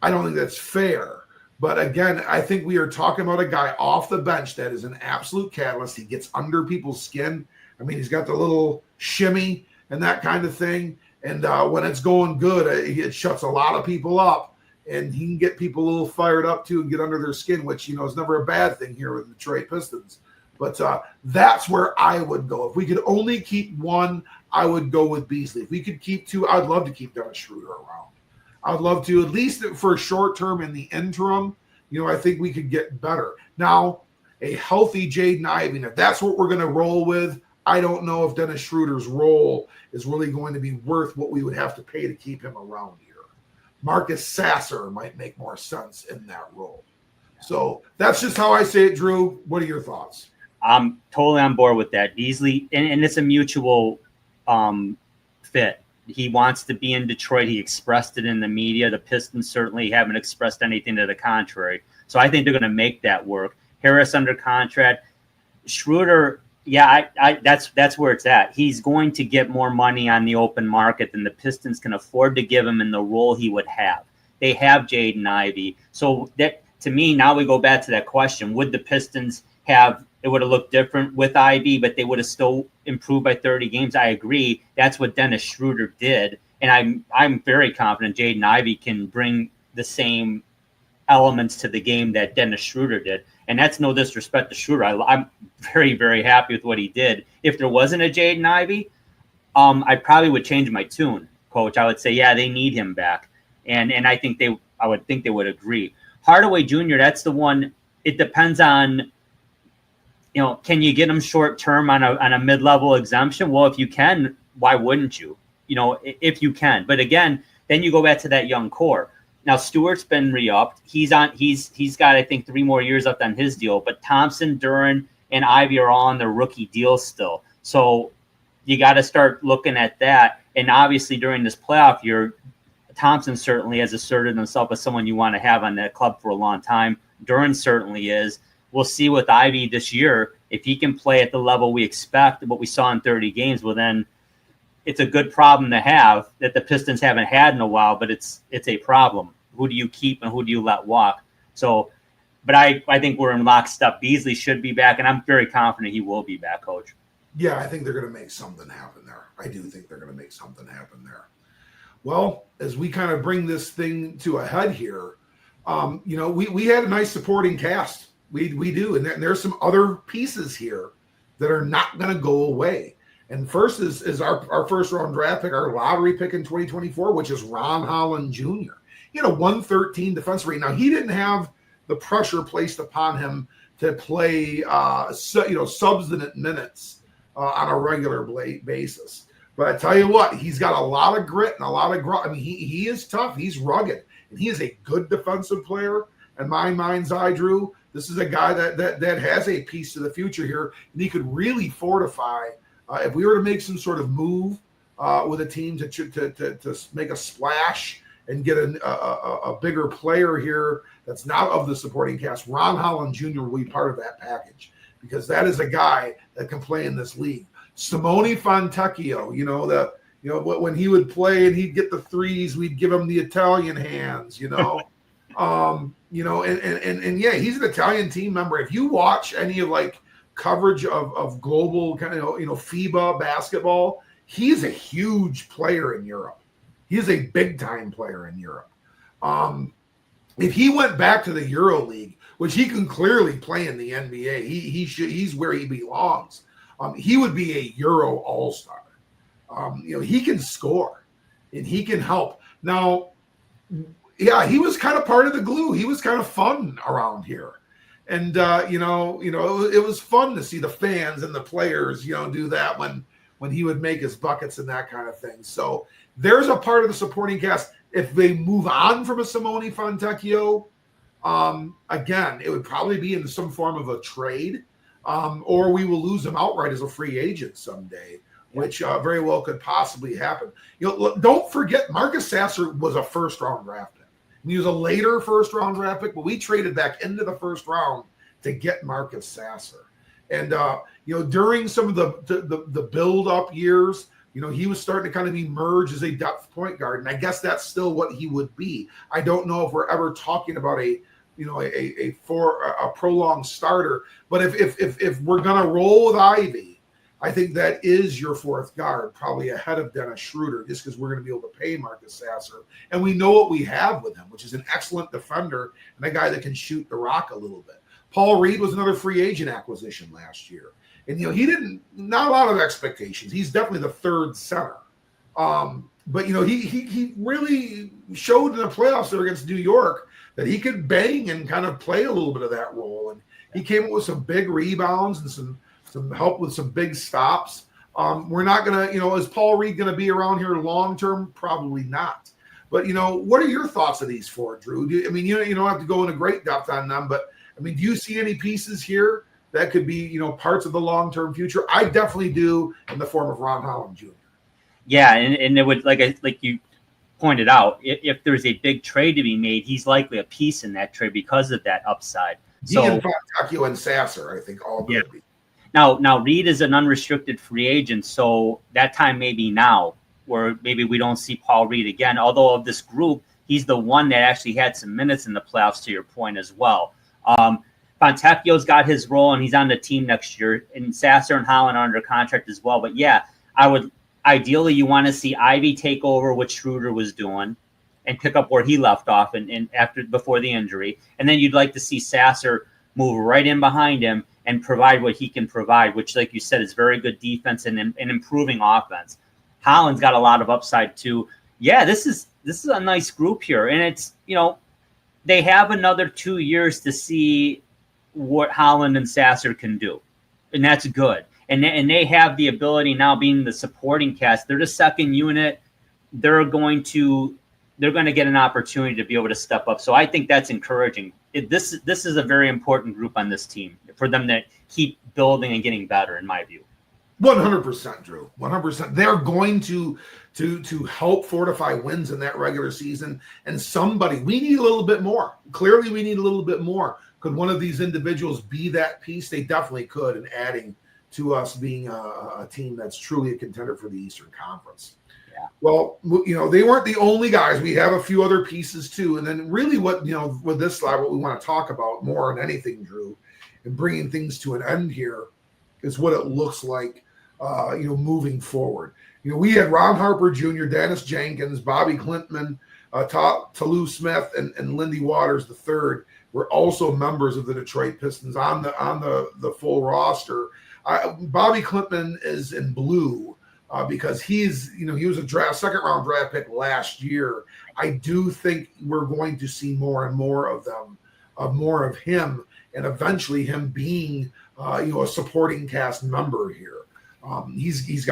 I don't think that's fair. But again, I think we are talking about a guy off the bench that is an absolute catalyst. He gets under people's skin. He's got the little shimmy and that kind of thing. And when it's going good, it shuts a lot of people up. And he can get people a little fired up, too, and get under their skin, which, is never a bad thing here with the Detroit Pistons. But that's where I would go. If we could only keep one, I would go with Beasley. If we could keep two, I'd love to keep Dennis Schroeder around. I'd love to, at least for a short term in the interim. I think we could get better. Now, a healthy Jaden Ivey, if that's what we're going to roll with, I don't know if Dennis Schroeder's role is really going to be worth what we would have to pay to keep him around here. Marcus Sasser might make more sense in that role. So that's just how I say it, Drew. What are your thoughts? I'm totally on board with that. Beasley, and it's a mutual fit. He wants to be in Detroit. He expressed it in the media. The Pistons certainly haven't expressed anything to the contrary. So I think they're going to make that work. Harris under contract. Schroeder, that's where it's at. He's going to get more money on the open market than the Pistons can afford to give him in the role he would have. They have Jaden Ivey. So that, to me, now we go back to that question. Would the Pistons have – it would have looked different with Ivey, but they would have still improved by 30 games. I agree. That's what Dennis Schroeder did. And I'm very confident Jaden Ivey can bring the same elements to the game that Dennis Schroeder did. And that's no disrespect to Schroeder. I'm very, very happy with what he did. If there wasn't a Jaden Ivey, I probably would change my tune, Coach. I would say, yeah, they need him back. And I would think they would agree. Hardaway Jr., that's the one. It depends on, can you get him short term on a mid-level exemption? Well, if you can, why wouldn't you? If you can. But again, then you go back to that young core. Now Stewart's been re-upped. He's got, I think, 3 more years left on his deal. But Thompson, Duren, and Ivy are all on their rookie deals still. So you got to start looking at that. And obviously during this playoff year, Thompson certainly has asserted himself as someone you want to have on that club for a long time. Duren certainly is. We'll see with Ivy this year. If he can play at the level we expect, what we saw in 30 games, well, then it's a good problem to have that the Pistons haven't had in a while, but it's a problem. Who do you keep and who do you let walk? So, but I think we're in lockstep. Beasley should be back, and I'm very confident he will be back, Coach. Yeah, I think they're going to make something happen there. I do think they're going to make something happen there. Well, as we kind of bring this thing to a head here, we had a nice supporting cast. We do. And there's some other pieces here that are not going to go away. And first is our first round draft pick, our lottery pick in 2024, which is Ron Holland Jr. He had a 113 defense rate. Now, he didn't have the pressure placed upon him to play, substantive minutes on a regular basis. But I tell you what, he's got a lot of grit and a lot of grunt. I mean, he is tough. He's rugged. And he is a good defensive player. In my mind's eye, Drew, this is a guy that has a piece to the future here. And he could really fortify if we were to make some sort of move with a team to make a splash and get a bigger player here that's not of the supporting cast. Ron Holland Jr. will be part of that package because that is a guy that can play in this league. Simone Fontecchio, when he would play and he'd get the threes, we'd give him the Italian hands, and yeah, he's an Italian team member. If you watch any of coverage of global kind of, FIBA basketball, he's a huge player in Europe. He's a big time player in Europe. If he went back to the Euro League, which he can clearly play in the NBA, he's where he belongs. He would be a Euro All-Star. He can score and he can help. Now, yeah, he was kind of part of the glue. He was kind of fun around here. And, it was fun to see the fans and the players, do that when he would make his buckets and that kind of thing. So there's a part of the supporting cast. If they move on from a Simone Fontecchio, again, it would probably be in some form of a trade, or we will lose him outright as a free agent someday, which very well could possibly happen. Don't forget, Marcus Sasser was a first-round draft pick. He was a later first-round draft pick, but we traded back into the first round to get Marcus Sasser. And during some of the build-up years, he was starting to kind of emerge as a depth point guard, and I guess that's still what he would be. I don't know if we're ever talking about a prolonged starter, but if we're gonna roll with Ivy, I think that is your fourth guard, probably ahead of Dennis Schroeder, just because we're going to be able to pay Marcus Sasser. And we know what we have with him, which is an excellent defender and a guy that can shoot the rock a little bit. Paul Reed was another free agent acquisition last year. And, he not a lot of expectations. He's definitely the third center. But, he really showed in the playoffs there against New York that he could bang and kind of play a little bit of that role. And he came up with some big rebounds and some help with some big stops. We're not going to, is Paul Reed going to be around here long-term? Probably not. But, what are your thoughts of these four, Drew? You don't have to go into great depth on them, but, do you see any pieces here that could be, parts of the long-term future? I definitely do, in the form of Ron Holland Jr. Yeah, and it would, like you pointed out, if there's a big trade to be made, he's likely a piece in that trade because of that upside. He and Fontecchio and Sasser, I think, all could be. Now Reed is an unrestricted free agent, so that time may be now, where maybe we don't see Paul Reed again. Although of this group, he's the one that actually had some minutes in the playoffs, to your point as well. Fontecchio's got his role, and he's on the team next year. And Sasser and Holland are under contract as well. But yeah, ideally you want to see Ivy take over what Schroeder was doing and pick up where he left off and before the injury. And then you'd like to see Sasser move right in behind him and provide what he can provide, which, like you said, is very good defense and improving offense. Holland's got a lot of upside too. Yeah, this is a nice group here, and it's they have another 2 years to see what Holland and Sasser can do, and that's good. And they have the ability now, being the supporting cast. They're the second unit. They're going to get an opportunity to be able to step up. So I think that's encouraging. This is a very important group on this team for them to keep building and getting better, in my view. 100%, Drew. 100%. They're going to help fortify wins in that regular season. And we need a little bit more. Clearly, we need a little bit more. Could one of these individuals be that piece? They definitely could, in adding to us being a team that's truly a contender for the Eastern Conference. Yeah. Well, they weren't the only guys. We have a few other pieces too. And then really with this slide, what we want to talk about more than anything, Drew, and bringing things to an end here is what it looks like, moving forward. We had Ron Harper Jr., Dennis Jenkins, Bobby Klintman, Toulouse Smith, and Lindy Waters III were also members of the Detroit Pistons on the full roster. Bobby Klintman is in blue because he was a second round draft pick last year. I do think we're going to see more and more of them, more of him, and eventually him being a supporting cast member here. He's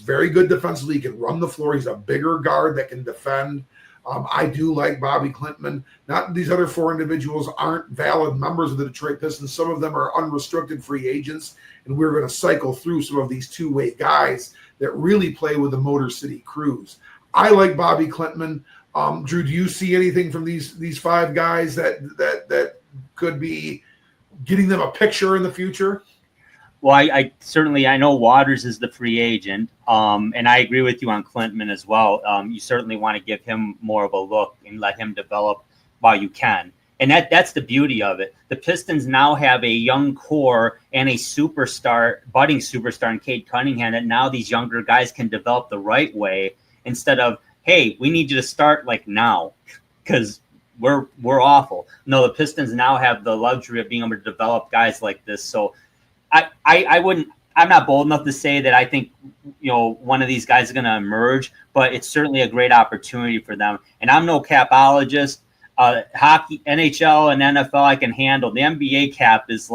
very good defensively. He can run the floor. He's a bigger guard that can defend. I do like Bobby Klintman. Not these other four individuals aren't valid members of the Detroit Pistons. Some of them are unrestricted free agents, and we're going to cycle through some of these two-way guys that really play with the Motor City Cruise. I like Bobby Klintman. Drew, do you see anything from these five guys that could be getting them a picture in the future? Well, I certainly know Waters is the free agent, and I agree with you on Klintman as well. You certainly want to give him more of a look and let him develop while you can. And that's the beauty of it. The Pistons now have a young core and a budding superstar in Cade Cunningham that now these younger guys can develop the right way instead of, hey, we need you to start like now because we're awful. No, the Pistons now have the luxury of being able to develop guys like this. So I I'm not bold enough to say that I think, one of these guys is going to emerge, but it's certainly a great opportunity for them. And I'm no capologist. Hockey, NHL, and NFL I can handle. The NBA cap is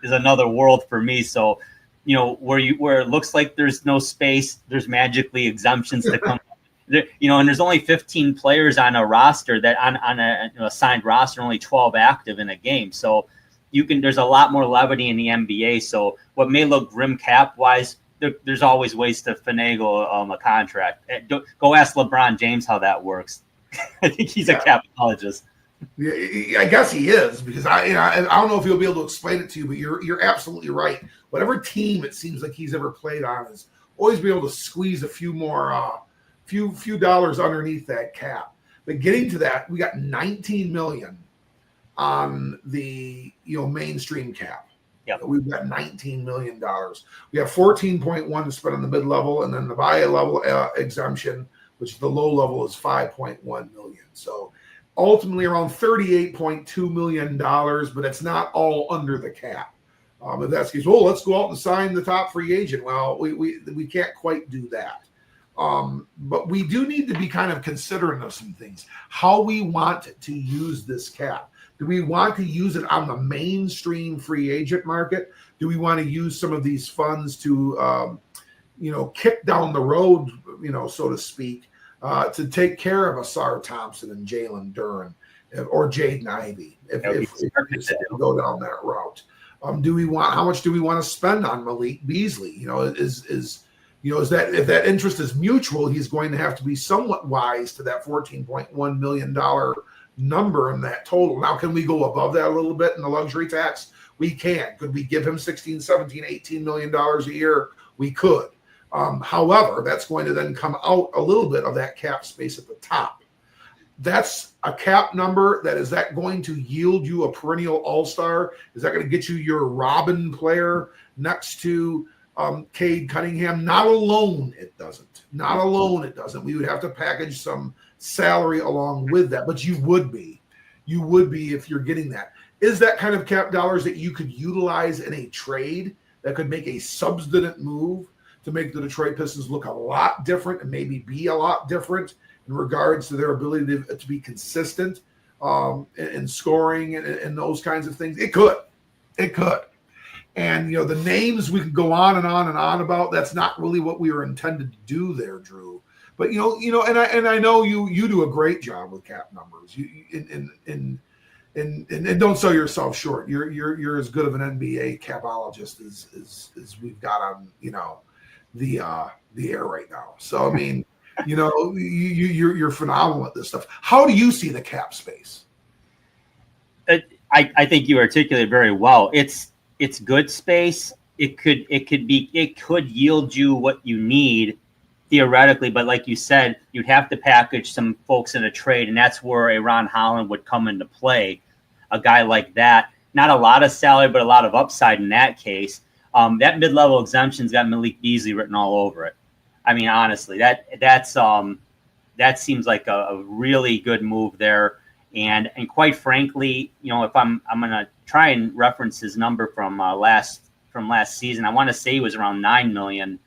another world for me. So, where it looks like there's no space, there's magically exemptions to come. And there's only 15 players on a roster that on a assigned roster, only 12 active in a game. So there's a lot more levity in the NBA. So what may look grim cap wise, there's always ways to finagle a contract. Go ask LeBron James how that works. I think he's a capologist. Yeah, I guess he is, because I don't know if he'll be able to explain it to you, but you're absolutely right. Whatever team it seems like he's ever played on is always be able to squeeze a few more few dollars underneath that cap. But getting to that, we got $19 million on the mainstream cap. Yeah, we've got $19 million. We have 14.1 to spend on the mid level, and then the buy level exemption, which the low level is 5.1 million. So ultimately around $38.2 million, but it's not all under the cap. If that's the case, let's go out and sign the top free agent. Well, we can't quite do that. But we do need to be kind of considerate of some things. How we want to use this cap. Do we want to use it on the mainstream free agent market? Do we want to use some of these funds to, kick down the road, so to speak, to take care of Asar Thompson and Jalen Duren or Jaden Ivey if we go down that route? How much do we want to spend on Malik Beasley? Is that if that interest is mutual, he's going to have to be somewhat wise to that $14.1 million number in that total. Now, can we go above that a little bit in the luxury tax? We can. Could we give him $16, $17, $18 million a year? We could. However, that's going to then come out a little bit of that cap space at the top. That's a cap number. Is that going to yield you a perennial all-star? Is that going to get you your Robin player next to Cade Cunningham? Not alone, it doesn't. Not alone, it doesn't. We would have to package some salary along with that, but you would be if you're getting that. Is that kind of cap dollars that you could utilize in a trade that could make a substantive move to make the Detroit Pistons look a lot different and maybe be a lot different in regards to their ability to be consistent in scoring and those kinds of things? It could. And, the names we could go on and on and on about, that's not really what we were intended to do there, Drew. But, and I know you do a great job with cap numbers. And don't sell yourself short. You're as good of an NBA capologist as we've got on, the air right now. So, I mean, you're phenomenal at this stuff. How do you see the cap space? I think you articulated very well. It's good space. It could yield you what you need theoretically, but like you said, you'd have to package some folks in a trade, and that's where a Ron Holland would come into play. A guy like that, not a lot of salary, but a lot of upside in that case. That mid-level exemption's got Malik Beasley written all over it. I mean, honestly, that seems like a really good move there. And quite frankly, if I'm gonna try and reference his number from last season, I want to say he was around $9 million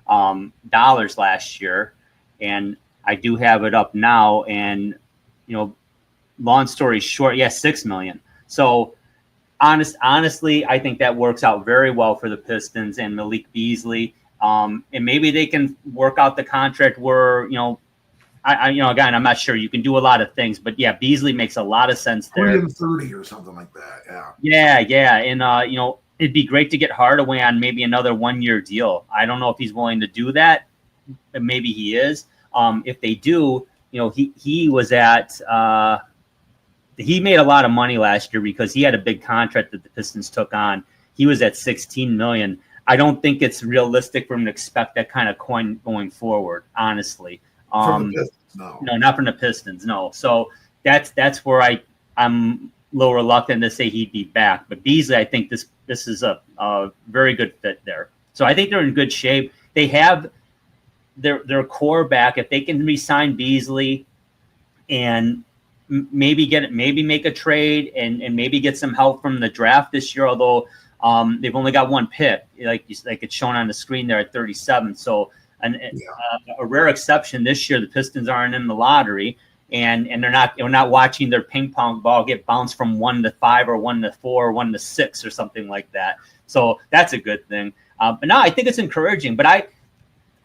last year, and I do have it up now. And long story short, $6 million. So honestly, I think that works out very well for the Pistons and Malik Beasley. And maybe they can work out the contract where again, I'm not sure. You can do a lot of things, but Beasley makes a lot of sense there. 330 or something like that. Yeah. And it'd be great to get Hardaway on maybe another 1-year deal. I don't know if he's willing to do that. Maybe he is. If they do, he was at. He made a lot of money last year because he had a big contract that the Pistons took on. He was at $16 million. I don't think it's realistic for him to expect that kind of coin going forward, honestly. From the Pistons, no, not from the Pistons, no. So that's where I'm a little reluctant to say he'd be back. But Beasley, I think this is a very good fit there. So I think they're in good shape. They have their core back. If they can re-sign Beasley and maybe make a trade and maybe get some help from the draft this year, although They've only got one pick, like it's shown on the screen there at 37. So a rare exception this year. The Pistons aren't in the lottery, and we're not watching their ping pong ball get bounced from 1 to 5 or 1 to 4 or 1 to 6 or something like that. So that's a good thing. But no, I think it's encouraging. But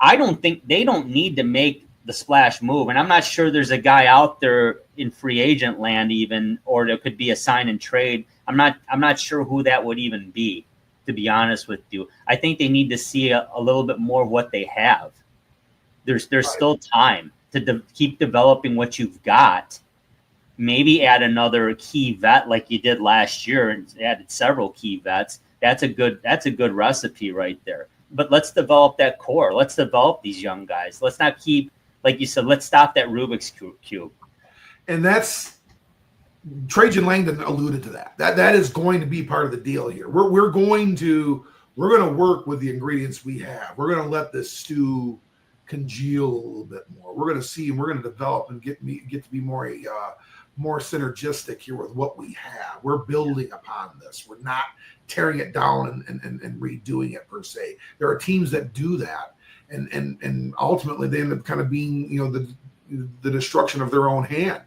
I don't think they don't need to make the splash move, and I'm not sure there's a guy out there in free agent land even, or there could be a sign and trade. I'm not sure who that would even be, to be honest with you. I think they need to see a little bit more of what they have. There's still time to keep developing what you've got. Maybe add another key vet like you did last year and added several key vets. That's a good recipe right there. But let's develop that core. Let's develop these young guys. Let's not keep, like you said, let's stop that Rubik's Cube. And that's Trajan Langdon alluded to that. That is going to be part of the deal here. We're going to work with the ingredients we have. We're going to let this stew congeal a little bit more. We're going to see, and we're going to develop and get to be more synergistic here with what we have. We're building upon this. We're not tearing it down and redoing it per se. There are teams that do that, and ultimately they end up kind of being, the destruction of their own hand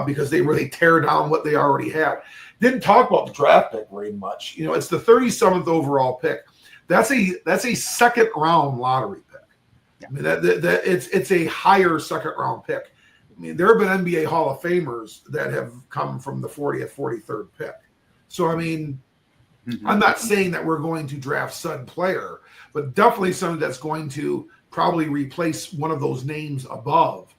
because they really tear down what they already had. Didn't talk about the draft pick very much. It's the 37th overall pick. That's a second round lottery pick. I mean, it's a higher second round pick. I mean, there have been NBA Hall of Famers that have come from the 40th, 43rd pick. So, I mean, I'm not saying that we're going to draft stud player, but definitely something that's going to probably replace one of those names above.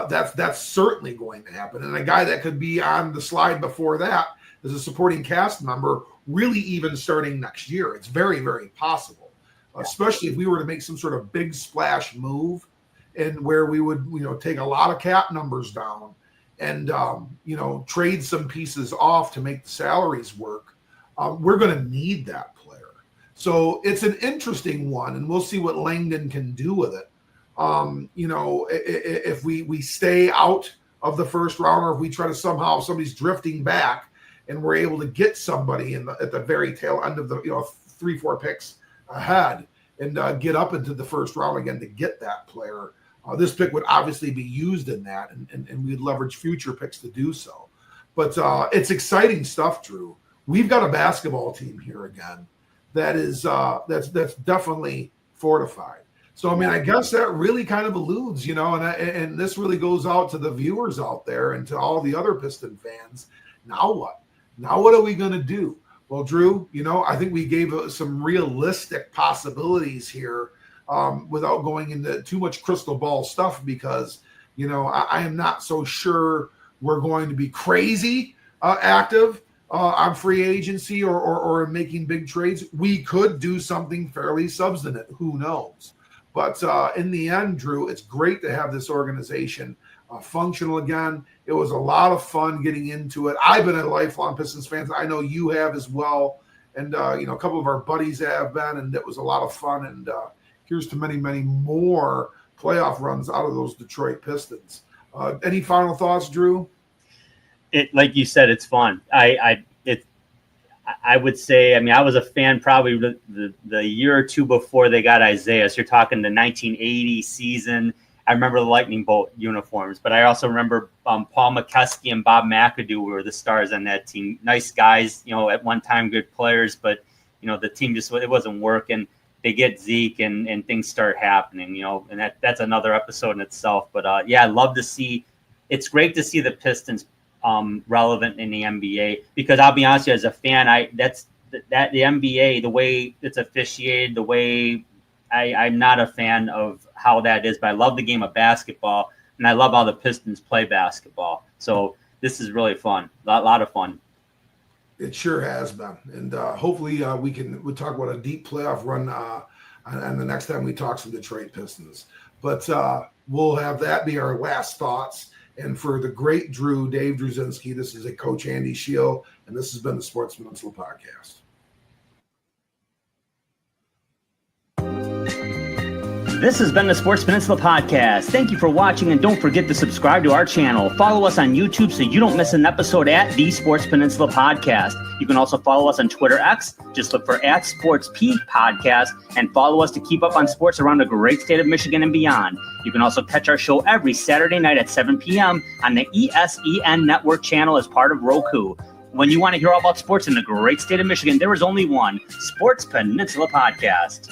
That's certainly going to happen. And a guy that could be on the slide before that is a supporting cast member, really even starting next year. It's very, very possible, especially if we were to make some sort of big splash move and where we would, take a lot of cap numbers down and, trade some pieces off to make the salaries work. We're going to need that player. So it's an interesting one, and we'll see what Langdon can do with it. If we stay out of the first round, or if we try to somehow, somebody's drifting back and we're able to get somebody at the very tail end of the 3-4 picks ahead and get up into the first round again to get that player. This pick would obviously be used in that, and we'd leverage future picks to do so. But it's exciting stuff, Drew. We've got a basketball team here again that is that's definitely fortified. So, I mean, I guess that really kind of alludes, and this really goes out to the viewers out there and to all the other Piston fans. Now what? Now what are we going to do? Well, Drew, I think we gave some realistic possibilities here without going into too much crystal ball stuff because, I am not so sure we're going to be crazy active on free agency or making big trades. We could do something fairly substantive. Who knows? But in the end, Drew, it's great to have this organization functional again. It was a lot of fun getting into it. I've been a lifelong Pistons fan. I know you have as well. And, a couple of our buddies have been, and it was a lot of fun. And here's to many, many more playoff runs out of those Detroit Pistons. Any final thoughts, Drew? Like you said, it's fun. I would say, I was a fan probably the year or two before they got Isaiah. So you're talking the 1980 season. I remember the Lightning Bolt uniforms, but I also remember Paul McKeskey and Bob McAdoo were the stars on that team. Nice guys, at one time, good players, but the team it wasn't working. They get Zeke and things start happening, and that's another episode in itself. But I love to see. It's great to see the Pistons relevant in the NBA because I'll be honest with you, as a fan, that the NBA, the way it's officiated, the way I'm not a fan of how that is, but I love the game of basketball and I love how the Pistons play basketball. So this is really fun, a lot of fun. It sure has been, and hopefully we'll talk about a deep playoff run and the next time we talk some Detroit Pistons. But we'll have that be our last thoughts. And for the great Dave Druzinski, this is a Coach Andy Shield, and this has been the Sports Peninsula Podcast. This has been the Sports Peninsula Podcast. Thank you for watching, and don't forget to subscribe to our channel. Follow us on YouTube so you don't miss an episode at the Sports Peninsula Podcast. You can also follow us on Twitter X. Just look for @SportsP Podcast and follow us to keep up on sports around the great state of Michigan and beyond. You can also catch our show every Saturday night at 7 p.m. on the ESEN Network channel as part of Roku. When you want to hear all about sports in the great state of Michigan, there is only one Sports Peninsula Podcast.